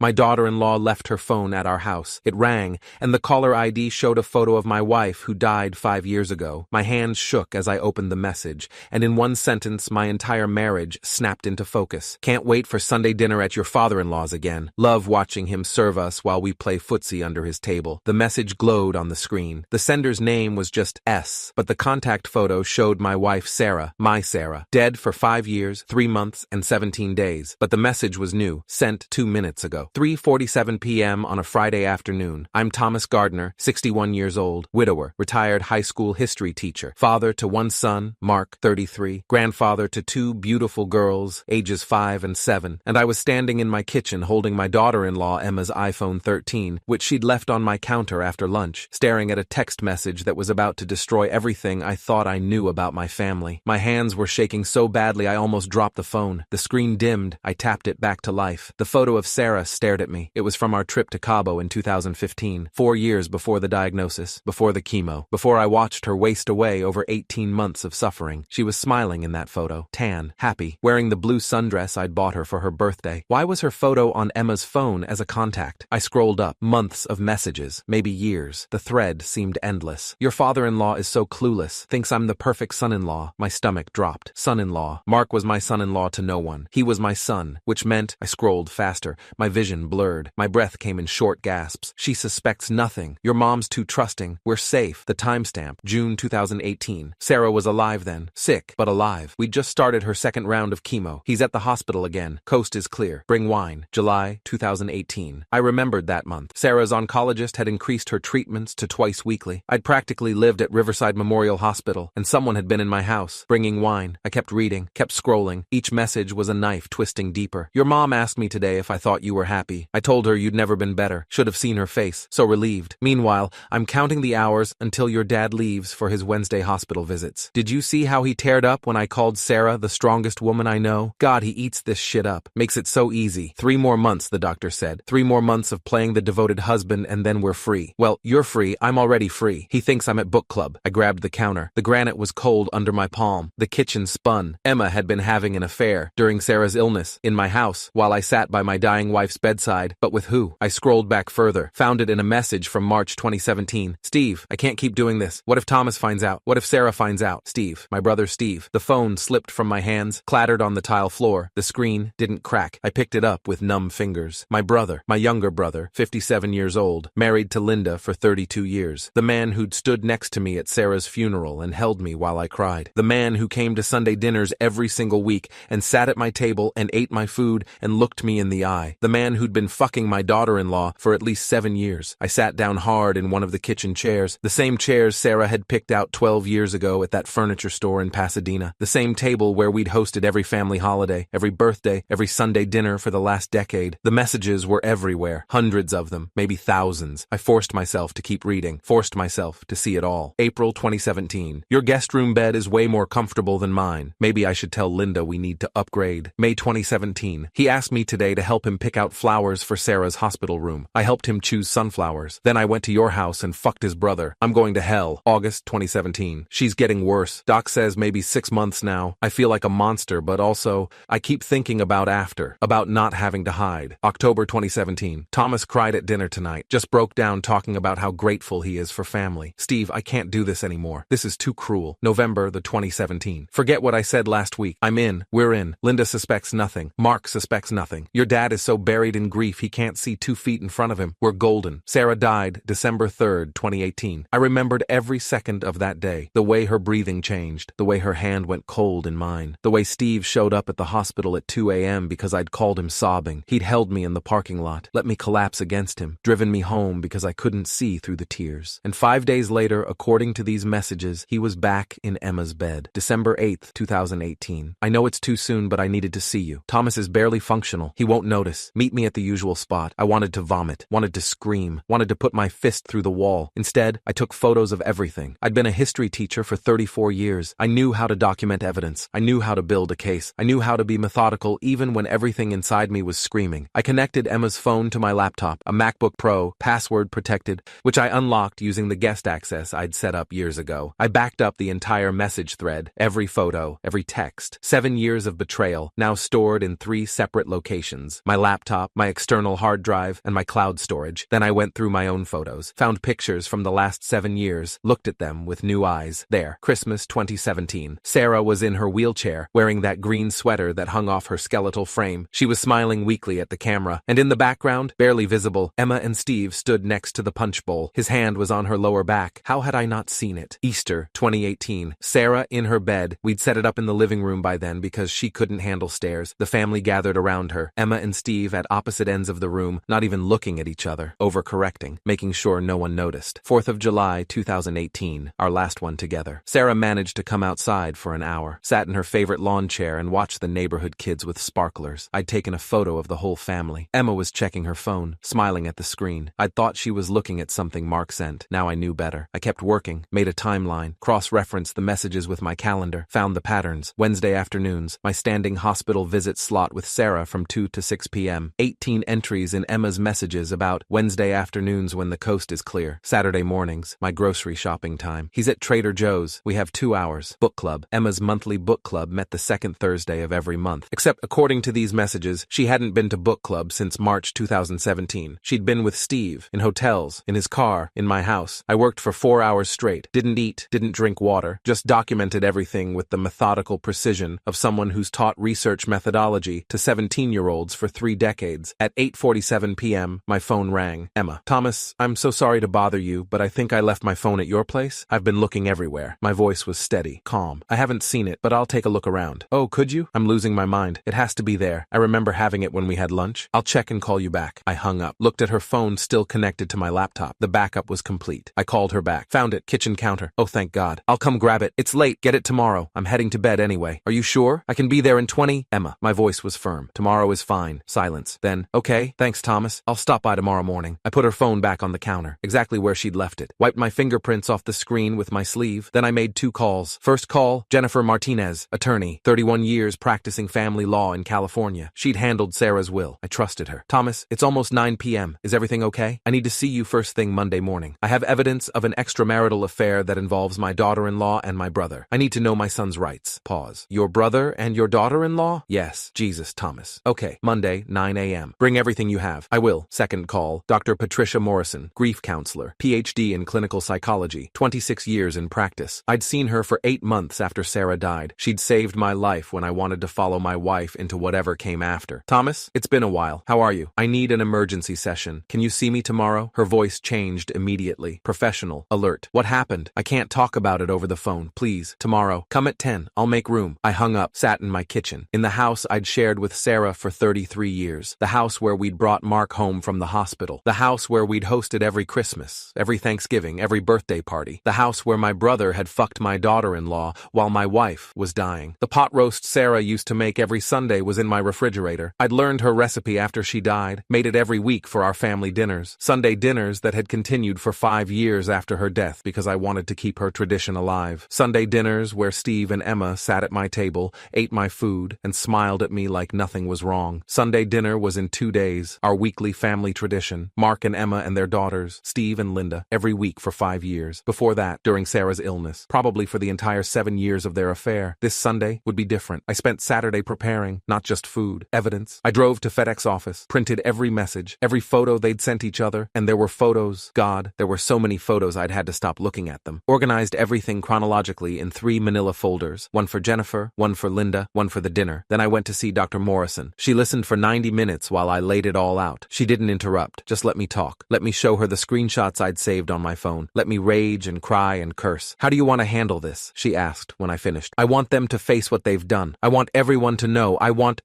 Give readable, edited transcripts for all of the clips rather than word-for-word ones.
My daughter-in-law left her phone at our house. It rang, and the caller ID showed a photo of my wife who died 5 years ago. My hands shook as I opened the message, and in one sentence my entire marriage snapped into focus. Can't wait for Sunday dinner at your father-in-law's again. Love watching him serve us while we play footsie under his table. The message glowed on the screen. The sender's name was just S, but the contact photo showed my wife Sarah, my Sarah, dead for 5 years, 3 months, and 17 days. But the message was new, sent 2 minutes ago. 3:47 p.m. on a Friday afternoon. I'm Thomas Gardner, 61 years old, widower, retired high school history teacher, father to 1 son, Mark, 33, grandfather to 2 beautiful girls, ages 5 and 7, and I was standing in my kitchen holding my daughter-in-law Emma's iPhone 13, which she'd left on my counter after lunch, staring at a text message that was about to destroy everything I thought I knew about my family. My hands were shaking so badly I almost dropped the phone. The screen dimmed. I tapped it back to life. The photo of Sarah stared at me. It was from our trip to Cabo in 2015, 4 years before the diagnosis, before the chemo, before I watched her waste away over 18 months of suffering. She was smiling in that photo, tan, happy, wearing the blue sundress I'd bought her for her birthday. Why was her photo on Emma's phone as a contact? I scrolled up. Months of messages, maybe years. The thread seemed endless. Your father-in-law is so clueless, thinks I'm the perfect son-in-law. My stomach dropped. Son-in-law. Mark was my son-in-law to no one. He was my son, which meant I scrolled faster. My vision blurred. My breath came in short gasps. She suspects nothing. Your mom's too trusting. We're safe. The timestamp, June 2018. Sarah was alive then. Sick, but alive. We'd just started her second round of chemo. He's at the hospital again. Coast is clear. Bring wine. July 2018. I remembered that month. Sarah's oncologist had increased her treatments to twice weekly. I'd practically lived at Riverside Memorial Hospital, and someone had been in my house, bringing wine. I kept reading, kept scrolling. Each message was a knife twisting deeper. Your mom asked me today if I thought you were happy. I told her you'd never been better. Should have seen her face. So relieved. Meanwhile, I'm counting the hours until your dad leaves for his Wednesday hospital visits. Did you see how he teared up when I called Sarah the strongest woman I know? God, he eats this shit up. Makes it so easy. 3 more months, the doctor said. 3 more months of playing the devoted husband and then we're free. Well, you're free. I'm already free. He thinks I'm at book club. I grabbed the counter. The granite was cold under my palm. The kitchen spun. Emma had been having an affair during Sarah's illness in my house while I sat by my dying wife's bedside. But with who? I scrolled back further. Found it in a message from March 2017. Steve, I can't keep doing this. What if Thomas finds out? What if Sarah finds out? Steve, my brother Steve. The phone slipped from my hands, clattered on the tile floor. The screen didn't crack. I picked it up with numb fingers. My brother, my younger brother, 57 years old, married to Linda for 32 years. The man who'd stood next to me at Sarah's funeral and held me while I cried. The man who came to Sunday dinners every single week and sat at my table and ate my food and looked me in the eye. The man who'd been fucking my daughter-in-law for at least 7 years. I sat down hard in one of the kitchen chairs, the same chairs Sarah had picked out 12 years ago at that furniture store in Pasadena. The same table where we'd hosted every family holiday, every birthday, every Sunday dinner for the last decade. The messages were everywhere, hundreds of them, maybe thousands. I forced myself to keep reading, forced myself to see it all. April 2017. Your guest room bed is way more comfortable than mine. Maybe I should tell Linda we need to upgrade. May 2017. He asked me today to help him pick out flowers for Sarah's hospital room. I helped him choose sunflowers. Then I went to your house and fucked his brother. I'm going to hell. August 2017. She's getting worse. Doc says maybe 6 months now. I feel like a monster, but also, I keep thinking about after, about not having to hide. October 2017. Thomas cried at dinner tonight. Just broke down talking about how grateful he is for family. Steve, I can't do this anymore. This is too cruel. November 2017. Forget what I said last week. I'm in. We're in. Linda suspects nothing. Mark suspects nothing. Your dad is so buried in grief he can't see 2 feet in front of him. We're golden. Sarah died December 3rd, 2018. I remembered every second of that day. The way her breathing changed. The way her hand went cold in mine. The way Steve showed up at the hospital at 2 a.m. because I'd called him sobbing. He'd held me in the parking lot, let me collapse against him, driven me home because I couldn't see through the tears. And 5 days later, according to these messages, he was back in Emma's bed. December 8th, 2018. I know it's too soon, but I needed to see you. Thomas is barely functional. He won't notice. Meet me at the usual spot. I wanted to vomit, wanted to scream, wanted to put my fist through the wall. Instead, I took photos of everything. I'd been a history teacher for 34 years. I knew how to document evidence. I knew how to build a case. I knew how to be methodical even when everything inside me was screaming. I connected Emma's phone to my laptop, a MacBook Pro, password protected, which I unlocked using the guest access I'd set up years ago. I backed up the entire message thread, every photo, every text. 7 years of betrayal, now stored in 3 separate locations. My laptop, my external hard drive, and my cloud storage. Then I went through my own photos, found pictures from the last 7 years, looked at them with new eyes. There, Christmas 2017. Sarah was in her wheelchair, wearing that green sweater that hung off her skeletal frame. She was smiling weakly at the camera, and in the background, barely visible, Emma and Steve stood next to the punch bowl. His hand was on her lower back. How had I not seen it? Easter 2018. Sarah in her bed. We'd set it up in the living room by then because she couldn't handle stairs. The family gathered around her, Emma and Steve at opposite ends of the room, not even looking at each other, overcorrecting, making sure no one noticed. 4th of July 2018, our last one together. Sarah managed to come outside for an hour, sat in her favorite lawn chair and watched the neighborhood kids with sparklers. I'd taken a photo of the whole family. Emma was checking her phone, smiling at the screen. I'd thought she was looking at something Mark sent. Now I knew better. I kept working, made a timeline, cross-referenced the messages with my calendar, found the patterns. Wednesday afternoons, my standing hospital visit slot with Sarah from 2 to 6 p.m. 18 entries in Emma's messages about Wednesday afternoons when the coast is clear. Saturday mornings, my grocery shopping time. He's at Trader Joe's. We have 2 hours. Book club. Emma's monthly book club met the second Thursday of every month. Except according to these messages, she hadn't been to book club since March 2017. She'd been with Steve, in hotels, in his car, in my house. I worked for 4 hours straight, didn't eat, didn't drink water, just documented everything with the methodical precision of someone who's taught research methodology to 17-year-olds for 3 decades. At 8:47 p.m., my phone rang. Emma. Thomas, I'm so sorry to bother you, but I think I left my phone at your place. I've been looking everywhere. My voice was steady, calm. I haven't seen it, but I'll take a look around. Oh, could you? I'm losing my mind. It has to be there. I remember having it when we had lunch. I'll check and call you back. I hung up, looked at her phone still connected to my laptop. The backup was complete. I called her back. Found it, kitchen counter. Oh, thank God. I'll come grab it. It's late. Get it tomorrow. I'm heading to bed anyway. Are you sure? I can be there in 20? Emma. My voice was firm. Tomorrow is fine. Silence. Then, okay, thanks, Thomas. I'll stop by tomorrow morning. I put her phone back on the counter, exactly where she'd left it. Wiped my fingerprints off the screen with my sleeve. Then I made 2 calls. First call, Jennifer Martinez, attorney, 31 years practicing family law in California. She'd handled Sarah's will. I trusted her. Thomas, it's almost 9 p.m. Is everything okay? I need to see you first thing Monday morning. I have evidence of an extramarital affair that involves my daughter-in-law and my brother. I need to know my son's rights. Pause. Your brother and your daughter-in-law? Yes. Jesus, Thomas. Okay. Monday, 9 a.m. Bring everything you have. I will. Second call, Dr. Patricia Morrison, grief counselor, PhD in clinical psychology, 26 years in practice. I'd seen her for 8 months after Sarah died. She'd saved my life when I wanted to follow my wife into whatever came after. Thomas, it's been a while. How are you? I need an emergency session. Can you see me tomorrow? Her voice changed immediately. Professional. Alert. What happened? I can't talk about it over the phone. Please. Tomorrow. Come at 10. I'll make room. I hung up, sat in my kitchen. In the house I'd shared with Sarah for 33 years. The house where we'd brought Mark home from the hospital. The house where we'd hosted every Christmas, every Thanksgiving, every birthday party. The house where my brother had fucked my daughter-in-law while my wife was dying. The pot roast Sarah used to make every Sunday was in my refrigerator. I'd learned her recipe after she died, made it every week for our family dinners. Sunday dinners that had continued for 5 years after her death because I wanted to keep her tradition alive. Sunday dinners where Steve and Emma sat at my table, ate my food, and smiled at me like nothing was wrong. Sunday dinner was in 2 days, our weekly family tradition. Mark and Emma and their daughters, Steve and Linda, every week for 5 years. Before that, during Sarah's illness, probably for the entire 7 years of their affair. This Sunday would be different. I spent Saturday preparing, not just food, evidence. I drove to FedEx office, printed every message, every photo they'd sent each other, and there were photos. God, there were so many photos I'd had to stop looking at them. Organized everything chronologically in 3 manila folders, one for Jennifer, one for Linda, one for the dinner. Then I went to see Dr. Morrison. She listened for 90 minutes while I laid it all out. She didn't interrupt, just let me talk. Let me show her the screenshots I'd saved on my phone. Let me rage and cry and curse. How do you want to handle this? She asked when I finished. I want them to face what they've done. I want everyone to know.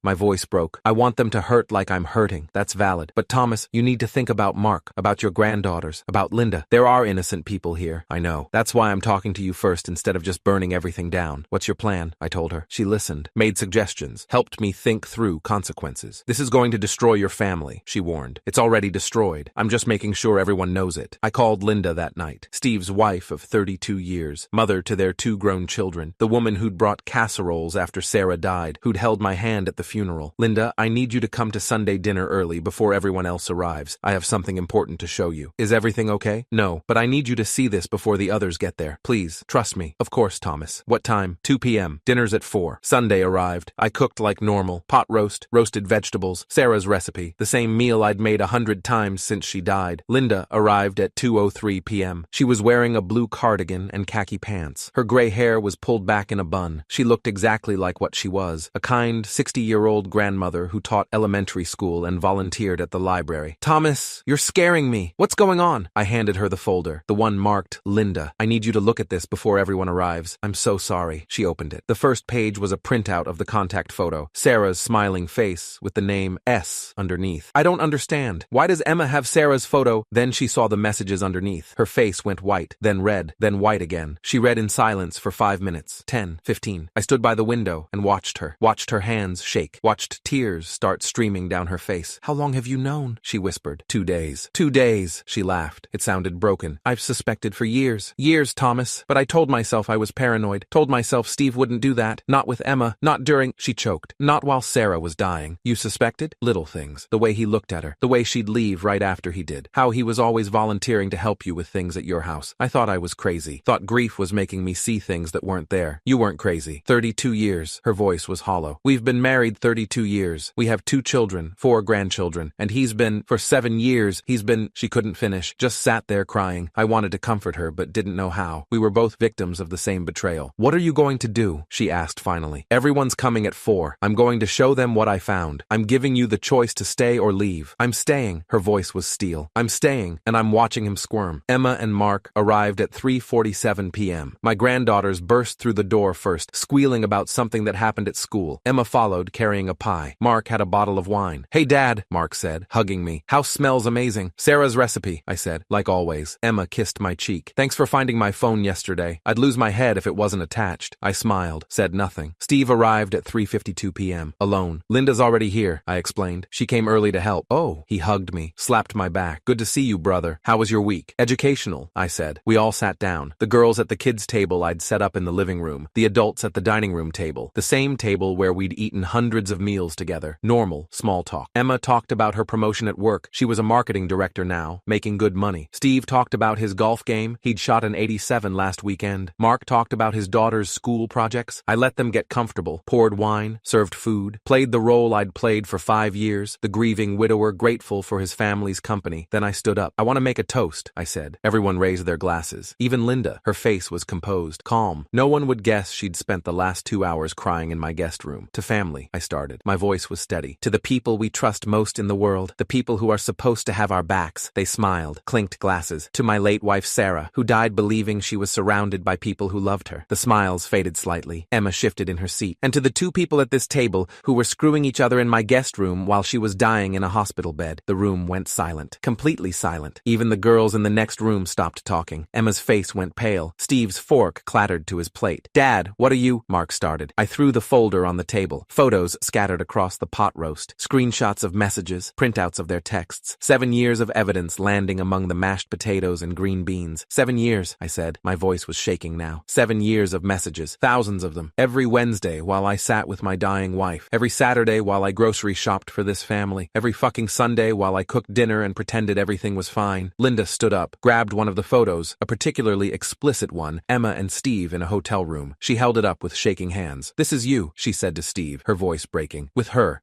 My voice broke. I want them to hurt like I'm hurting. That's valid. But Thomas, you need to think about Mark, about your granddaughters, about Linda. There are innocent people here. I know. That's why I'm talking to you first instead of just burning everything down. What's your plan? I told her. She listened, made suggestions, helped me think through consequences. This is going to destroy your family, she warned. It's already destroyed. I'm just making sure everyone knows it. I called Linda that night, Steve's wife of 32 years, mother to their 2 grown children, the woman who'd brought casseroles after Sarah died, who'd held my hand at the funeral. Linda, I need you to come to Sunday dinner early before everyone else arrives. I have something important to show you. Is everything okay? No, but I need you to see this before the others get there. Please, trust me. Of course, Thomas. What time? 2 p.m. Dinner's at 4. Sunday arrived. I cooked like normal. Pot roast, roasted vegetables. Sarah Sarah's recipe, the same meal I'd made 100 times since she died. Linda arrived at 2:03 p.m. She was wearing a blue cardigan and khaki pants. Her gray hair was pulled back in a bun. She looked exactly like what she was, a kind 60-year-old grandmother who taught elementary school and volunteered at the library. "Thomas, you're scaring me. What's going on?" I handed her the folder, the one marked Linda. "I need you to look at this before everyone arrives. I'm so sorry." She opened it. The first page was a printout of the contact photo, Sarah's smiling face with the name S underneath. "I don't understand. Why does Emma have Sarah's photo?" Then she saw the messages underneath. Her face went white, then red, then white again. She read in silence for 5 minutes, 10, 15. I stood by the window and watched her hands shake, watched tears start streaming down her face. "How long have you known?" she whispered. 2 days. 2 days, she laughed. It sounded broken. "I've suspected for years. Years, Thomas. But I told myself I was paranoid. Told myself Steve wouldn't do that. Not with Emma. Not during—" She choked. "Not while Sarah was dying." "You suspected?" "Little things. The way he looked at her. The way she'd leave right after he did. How he was always volunteering to help you with things at your house. I thought I was crazy. Thought grief was making me see things that weren't there. You weren't crazy. 32 years. Her voice was hollow. "We've been married 32 years. We have 2 children, 4 grandchildren. And he's been, for 7 years, he's been—" She couldn't finish. Just sat there crying. I wanted to comfort her, but didn't know how. We were both victims of the same betrayal. "What are you going to do?" she asked finally. "Everyone's coming at 4. I'm going to show them what I found. I'm giving you the choice to stay or leave." "I'm staying." Her voice was steel. "I'm staying, and I'm watching him squirm." Emma and Mark arrived at 3:47 p.m. My granddaughters burst through the door first, squealing about something that happened at school. Emma followed, carrying a pie. Mark had a bottle of wine. "Hey, Dad," Mark said, hugging me. "House smells amazing." "Sarah's recipe," I said, like always. Emma kissed my cheek. "Thanks for finding my phone yesterday. I'd lose my head if it wasn't attached." I smiled, said nothing. Steve arrived at 3:52 p.m., alone. "Linda's already here," I explained. "She came early to help." "Oh." He hugged me, slapped my back. "Good to see you, brother. How was your week?" "Educational," I said. We all sat down. The girls at the kids' table I'd set up in the living room. The adults at the dining room table. The same table where we'd eaten hundreds of meals together. Normal, small talk. Emma talked about her promotion at work. She was a marketing director now, making good money. Steve talked about his golf game. He'd shot an 87 last weekend. Mark talked about his daughter's school projects. I let them get comfortable, poured wine, served food, played the role I'd played for 5 years, the grieving widower grateful for his family's company. Then I stood up. "I want to make a toast," I said. Everyone raised their glasses. Even Linda. Her face was composed, calm. No one would guess she'd spent the last 2 hours crying in my guest room. "To family," I started. My voice was steady. "To the people we trust most in the world, the people who are supposed to have our backs." They smiled, clinked glasses. "To my late wife Sarah, who died believing she was surrounded by people who loved her." The smiles faded slightly. Emma shifted in her seat. "And to the 2 people at this table who were screwing each other in my guest room while she was dying in a hospital bed." The room went silent. Completely silent. Even the girls in the next room stopped talking. Emma's face went pale. Steve's fork clattered to his plate. "Dad, what are you—" Mark started. I threw the folder on the table. Photos scattered across the pot roast. Screenshots of messages, printouts of their texts. 7 years of evidence landing among the mashed potatoes and green beans. 7 years, I said. My voice was shaking now. 7 years of messages. Thousands of them. Every Wednesday while I sat with my dying wife. Every Saturday while I grocery shopped for this family. Every fucking Sunday while I cooked dinner and pretended everything was fine. Linda stood up, grabbed one of the photos, a particularly explicit one, Emma and Steve in a hotel room. She held it up with shaking hands. "This is you," she said to Steve, her voice breaking. With her.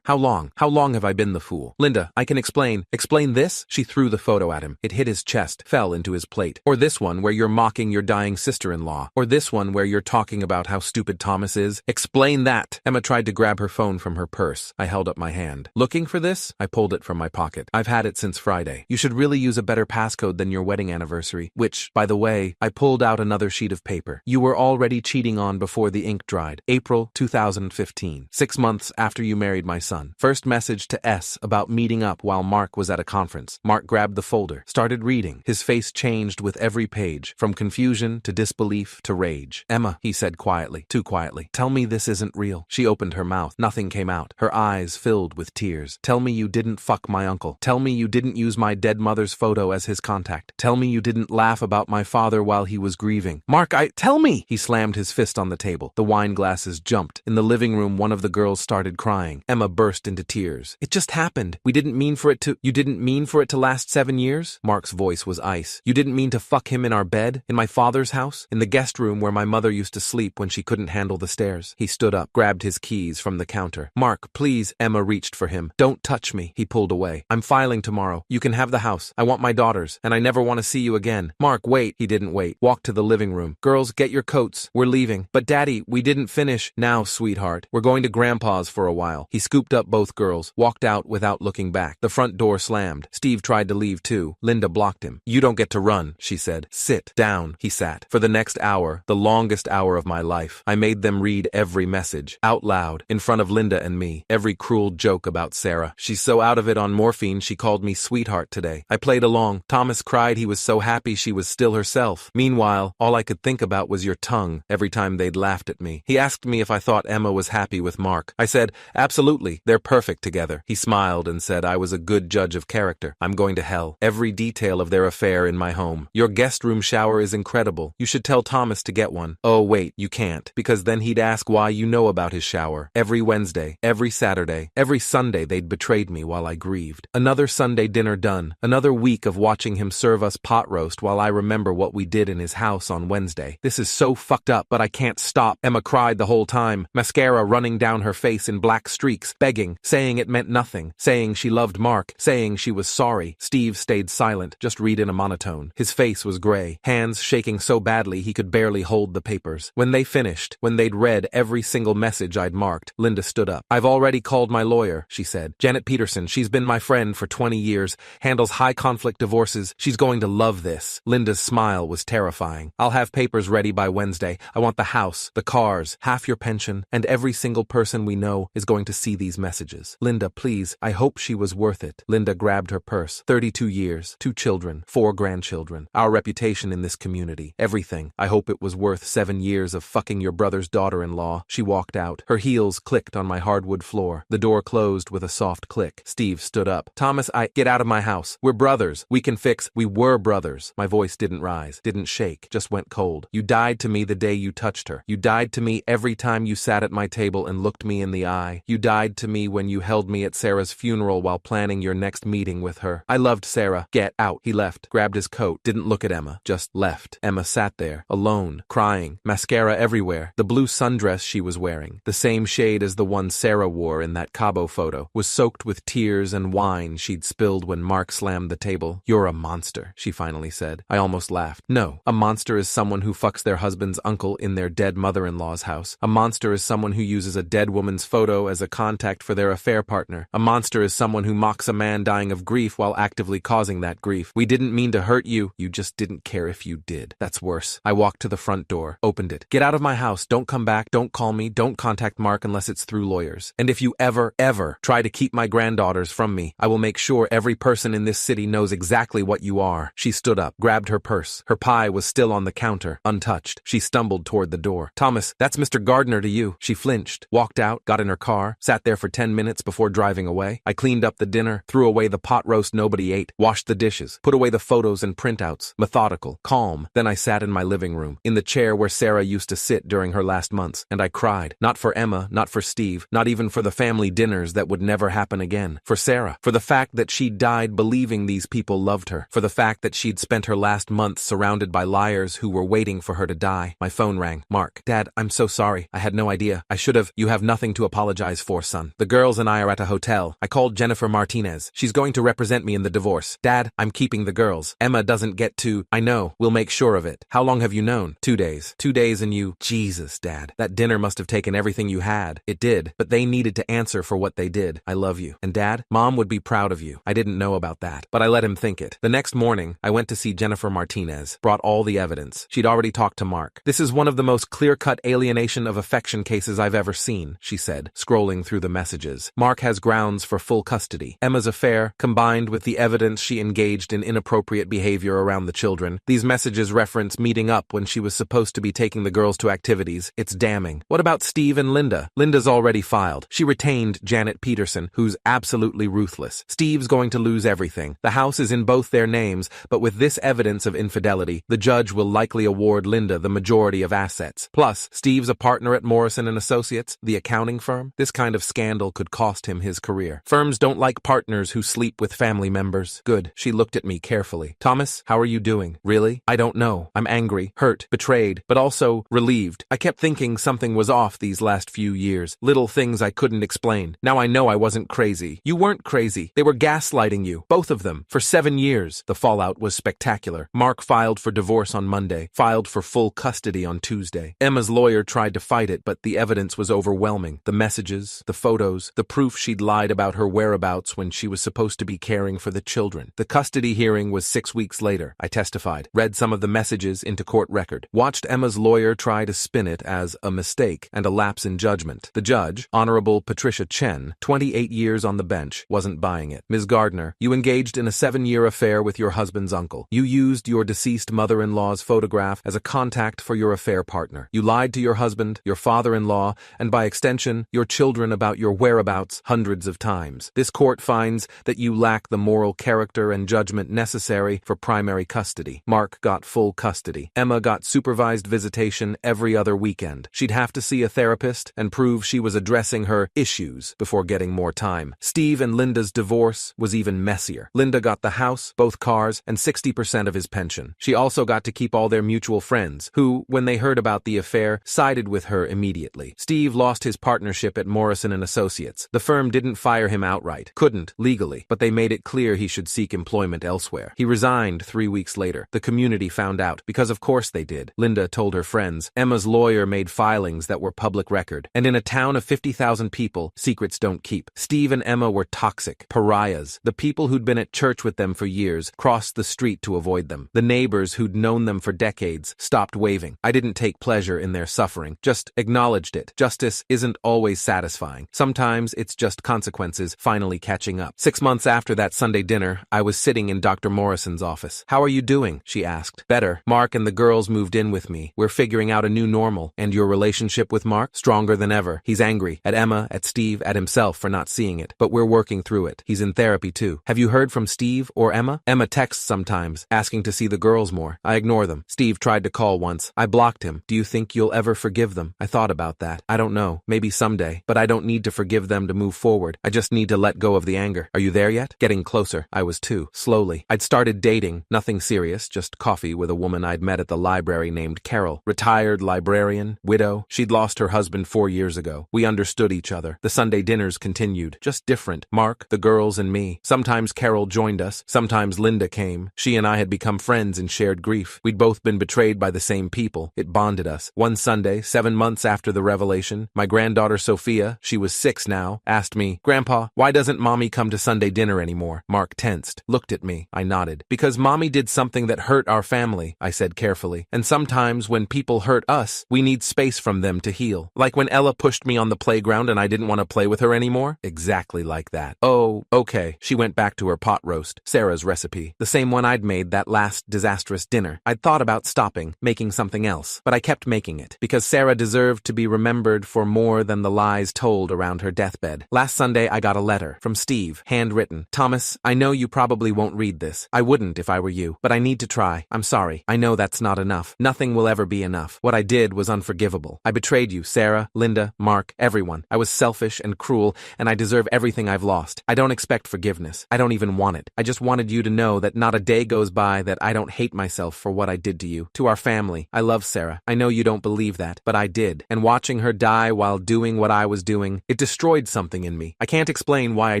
How long have I been the fool?" "Linda, I can explain." "Explain this?" She threw the photo at him. It hit his chest, fell into his plate. "Or this one where you're mocking your dying sister-in-law. Or this one where you're talking about how stupid Thomas is. Explain that." Emma tried to grab her phone from her purse. I held up my hand. "Looking for this?" I pulled it from my pocket. "I've had it since Friday. You should really use a better passcode than your wedding anniversary, which, by the way," I pulled out another sheet of paper, "you were already cheating on before the ink dried. April 2015. 6 months after you married my son. First message to S about meeting up while Mark was at a conference." Mark grabbed the folder, started reading. His face changed with every page, from confusion to disbelief to rage. "Emma," he said quietly, too quietly, "tell me this isn't real." She opened her mouth. Nothing came out. Her eyes filled with tears. "Tell me you didn't fuck my uncle. Tell me you didn't use my dead mother's photo as his contact. Tell me you didn't laugh about my father while he was grieving. Mark, tell me!" He slammed his fist on the table. The wine glasses jumped. In the living room, one of the girls started crying. Emma burst into tears. "It just happened. We didn't mean for it to— You didn't mean for it to last 7 years?" Mark's voice was ice. "You didn't mean to fuck him in our bed? In my father's house? In the guest room where my mother used to sleep when she couldn't handle the stairs?" He stood up, grabbed his keys from the counter. "Mark, please," Emma Emma reached for him. Don't touch me, he pulled away. I'm filing tomorrow. You can have the house. I want my daughters, and I never want to see you again. Mark, wait. He didn't wait. Walked to the living room. Girls, get your coats. We're leaving. But Daddy, we didn't finish. Now, sweetheart. We're going to Grandpa's for a while. He scooped up both girls, walked out without looking back. The front door slammed. Steve tried to leave too. Linda blocked him. You don't get to run, she said. Sit down. He sat. For the next hour, the longest hour of my life, I made them read every message, out loud, in front of Linda and me. Every cruel joke about Sarah. She's so out of it on morphine she called me sweetheart today. I played along. Thomas cried he was so happy she was still herself. Meanwhile, all I could think about was your tongue every time they'd laughed at me. He asked me if I thought Emma was happy with Mark. I said, absolutely, they're perfect together. He smiled and said I was a good judge of character. I'm going to hell. Every detail of their affair in my home. Your guest room shower is incredible. You should tell Thomas to get one. Oh wait, you can't, because then he'd ask why you know about his shower. Every Wednesday, every Saturday, every Sunday they'd betrayed me while I grieved. Another Sunday dinner done. Another week of watching him serve us pot roast while I remember what we did in his house on Wednesday. This is so fucked up, but I can't stop. Emma cried the whole time, mascara running down her face in black streaks, begging, saying it meant nothing, saying she loved Mark, saying she was sorry. Steve stayed silent, just read in a monotone. His face was gray, hands shaking so badly he could barely hold the papers. When they finished, when they'd read every single message I'd marked, Linda stood up. I've already called my lawyer, she said. Janet Peterson, she's been my friend for 20 years, handles high-conflict divorces. She's going to love this. Linda's smile was terrifying. I'll have papers ready by Wednesday. I want the house, the cars, half your pension, and every single person we know is going to see these messages. Linda, please, I hope she was worth it. Linda grabbed her purse. 32 years, 2 children, 4 grandchildren. Our reputation in this community. Everything. I hope it was worth 7 years of fucking your brother's daughter-in-law. She walked out. Her heels clicked on my hardwood floor. The door closed with a soft click. Steve stood up. Thomas, get out of my house. We're brothers. We can fix. We were brothers. My voice didn't rise, didn't shake, just went cold. You died to me the day you touched her. You died to me every time you sat at my table and looked me in the eye. You died to me when you held me at Sarah's funeral while planning your next meeting with her. I loved Sarah. Get out. He left, grabbed his coat, didn't look at Emma, just left. Emma sat there, alone, crying, mascara everywhere. The blue sundress she was wearing, the same shade as the one Sarah wore in that Cabo photo, was soaked with tears and wine she'd spilled when Mark slammed the table. You're a monster, she finally said. I almost laughed. No, a monster is someone who fucks their husband's uncle in their dead mother-in-law's house. A monster is someone who uses a dead woman's photo as a contact for their affair partner. A monster is someone who mocks a man dying of grief while actively causing that grief. We didn't mean to hurt you. You just didn't care if you did. That's worse. I walked to the front door, opened it. Get out of my house. Don't come back. Don't call me. Don't contact Mark unless it's through lawyers. And if you ever try to keep my granddaughters from me, I will make sure every person in this city knows exactly what you are. She stood up, grabbed her purse. Her pie was still on the counter, untouched. She stumbled toward the door. Thomas, that's Mr. Gardner to you. She flinched, walked out, got in her car, sat there for 10 minutes before driving away. I cleaned up the dinner, threw away the pot roast nobody ate, washed the dishes, put away the photos and printouts, methodical, calm. Then I sat in my living room, in the chair where Sarah used to sit during her last months, and I cried. Not for Emma, not for Steve, not even for the family dinners that would never happen again. For Sarah, for the fact that she died believing these people loved her, for the fact that she'd spent her last months surrounded by liars who were waiting for her to die. My phone rang. Mark. Dad, I'm so sorry. I had no idea. I should have. You have nothing to apologize for, son. The girls and I are at a hotel. I called Jennifer Martinez. She's going to represent me in the divorce. Dad, I'm keeping the girls. Emma doesn't get to. I know. We'll make sure of it. How long have you known? 2 days. 2 days and you. Jesus, Dad. That dinner must have taken everything you had. It did. But they needed to answer for what they did. I love you. And Dad, Mom would be proud of you. I didn't know about that, but I let him think it. The next morning, I went to see Jennifer Martinez, brought all the evidence. She'd already talked to Mark. This is one of the most clear-cut alienation of affection cases I've ever seen, she said, scrolling through the messages. Mark has grounds for full custody. Emma's affair, combined with the evidence she engaged in inappropriate behavior around the children. These messages reference meeting up when she was supposed to be taking the girls to activities. It's damning. What about Steve and Linda? Linda's already filed. She retained Janet Peterson, who's absolutely ruthless. Steve's going to lose everything. The house is in both their names, but with this evidence of infidelity, the judge will likely award Linda the majority of assets. Plus, Steve's a partner at Morrison & Associates, the accounting firm. This kind of scandal could cost him his career. Firms don't like partners who sleep with family members. Good. She looked at me carefully. Thomas, how are you doing? Really? I don't know. I'm angry, hurt, betrayed, but also relieved. I kept thinking something was off these last few years. Little things I couldn't explain. fine. Now I know I wasn't crazy. You weren't crazy. They were gaslighting you. Both of them. For 7 years. The fallout was spectacular. Mark filed for divorce on Monday. Filed for full custody on Tuesday. Emma's lawyer tried to fight it, but the evidence was overwhelming. The messages, the photos, the proof she'd lied about her whereabouts when she was supposed to be caring for the children. The custody hearing was 6 weeks later. I testified. Read some of the messages into court record. Watched Emma's lawyer try to spin it as a mistake and a lapse in judgment. The judge, Honorable Patricia Chen, 28 years on the bench, wasn't buying it. Ms. Gardner, you engaged in a 7-year affair with your husband's uncle. You used your deceased mother-in-law's photograph as a contact for your affair partner. You lied to your husband, your father-in-law, and by extension, your children about your whereabouts hundreds of times. This court finds that you lack the moral character and judgment necessary for primary custody. Mark got full custody. Emma got supervised visitation every other weekend. She'd have to see a therapist and prove she was addressing her issues before getting more time. Steve and Linda's divorce was even messier. Linda got the house, both cars, and 60% of his pension. She also got to keep all their mutual friends, who, when they heard about the affair, sided with her immediately. Steve lost his partnership at Morrison & Associates. The firm didn't fire him outright. Couldn't, legally, but they made it clear he should seek employment elsewhere. He resigned 3 weeks later. The community found out, because of course they did. Linda told her friends. Emma's lawyer made filings that were public record. And in a town of 50,000 people, secrets don't keep. Steve and Emma were toxic, pariahs. The people who'd been at church with them for years crossed the street to avoid them. The neighbors who'd known them for decades stopped waving. I didn't take pleasure in their suffering, just acknowledged it. Justice isn't always satisfying. Sometimes it's just consequences finally catching up. 6 months after that Sunday dinner, I was sitting in Dr. Morrison's office. "How are you doing?" she asked. "Better. Mark and the girls moved in with me. We're figuring out a new normal. And your relationship with Mark? Stronger than ever. He's angry. At Emma, at Steve, at himself for not seeing it. But we're working through it. He's in therapy too. Have you heard from Steve or Emma?" Emma texts sometimes, asking to see the girls more. I ignore them. Steve tried to call once. I blocked him. "Do you think you'll ever forgive them?" I thought about that. I don't know. Maybe someday. But I don't need to forgive them to move forward. I just need to let go of the anger. Are you there yet? Getting closer. I was too. Slowly. I'd started dating. Nothing serious, just coffee with a woman I'd met at the library named Carol. Retired librarian, widow. She'd lost her husband 4 years ago. We understood each other. The Sunday dinners continued. Just different. Mark, the girls, and me. Sometimes Carol joined us. Sometimes Linda came. She and I had become friends in shared grief. We'd both been betrayed by the same people. It bonded us. One Sunday, 7 months after the revelation, my granddaughter Sophia, she was 6 now, asked me, "Grandpa, why doesn't Mommy come to Sunday dinner anymore?" Mark tensed, looked at me. I nodded. "Because Mommy did something that hurt our family," I said carefully. "And sometimes when people hurt us, we need space from them to heal. Like when Ella pushed me on the playground and I didn't want to play with her anymore." Exactly like that. "Oh, okay." She went back to her pot roast, Sarah's recipe, the same one I'd made that last disastrous dinner. I'd thought about stopping, making something else, but I kept making it, because Sarah deserved to be remembered for more than the lies told around her deathbed. Last Sunday, I got a letter from Steve, handwritten. "Thomas, I know you probably won't read this. I wouldn't if I were you, but I need to try. I'm sorry. I know that's not enough. Nothing will ever be enough. What I did was unforgivable. I betrayed you, Sarah, Linda, Mark, everyone. I was selfish and cruel, and I deserve everything I've lost. I don't expect forgiveness. I don't even want it. I just wanted you to know that not a day goes by that I don't hate myself for what I did to you. To our family, I love Sarah. I know you don't believe that, but I did. And watching her die while doing what I was doing, it destroyed something in me. I can't explain why I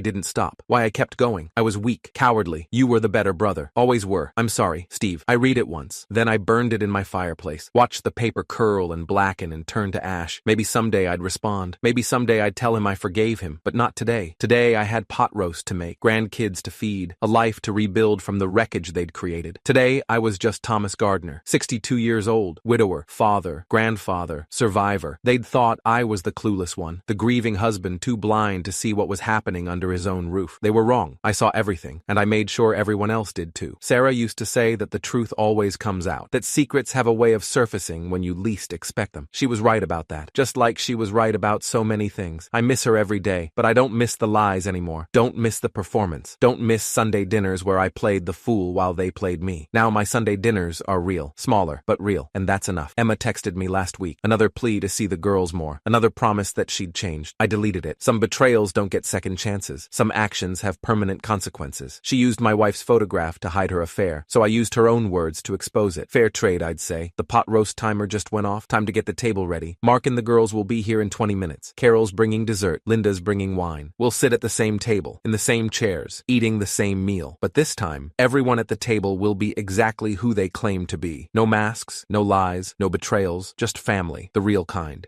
didn't stop, why I kept going. I was weak, cowardly. You were the better brother. Always were. I'm sorry, Steve." I read it once. Then I burned it in my fireplace. Watched the paper curl and blacken and turn to ash. Maybe someday I'd respond. Maybe someday I'd tell him I forgave him, but not today. Today I had pot roast to make, grandkids to feed, a life to rebuild from the wreckage they'd created. Today I was just Thomas Gardner, 62 years old, widower, father, grandfather, survivor. They'd thought I was the clueless one, the grieving husband too blind to see what was happening under his own roof. They were wrong. I saw everything, and I made sure everyone else did too. Sarah used to say that the truth always comes out, that secrets have a way of surfacing when you least expect them. She was right about that, just like she was right about so many things. I miss her every day, but I don't miss the lies anymore. Don't miss the performance. Don't miss Sunday dinners where I played the fool while they played me. Now my Sunday dinners are real, smaller, but real, and that's enough. Emma texted me last week, another plea to see the girls more, another promise that she'd changed. I deleted it. Some betrayals don't get second chances. Some actions have permanent consequences. She used my wife's photograph to hide her affair, so I used her own words to expose it. Fair trade, I'd say. The pot roast timer just went off. Time to get the table ready. Mark and the girls will be here in 20 minutes. Carol's bringing dessert. Linda's bringing wine. We'll sit at the same table, in the same chairs, eating the same meal. But this time, everyone at the table will be exactly who they claim to be. No masks, no lies, no betrayals, just family, the real kind.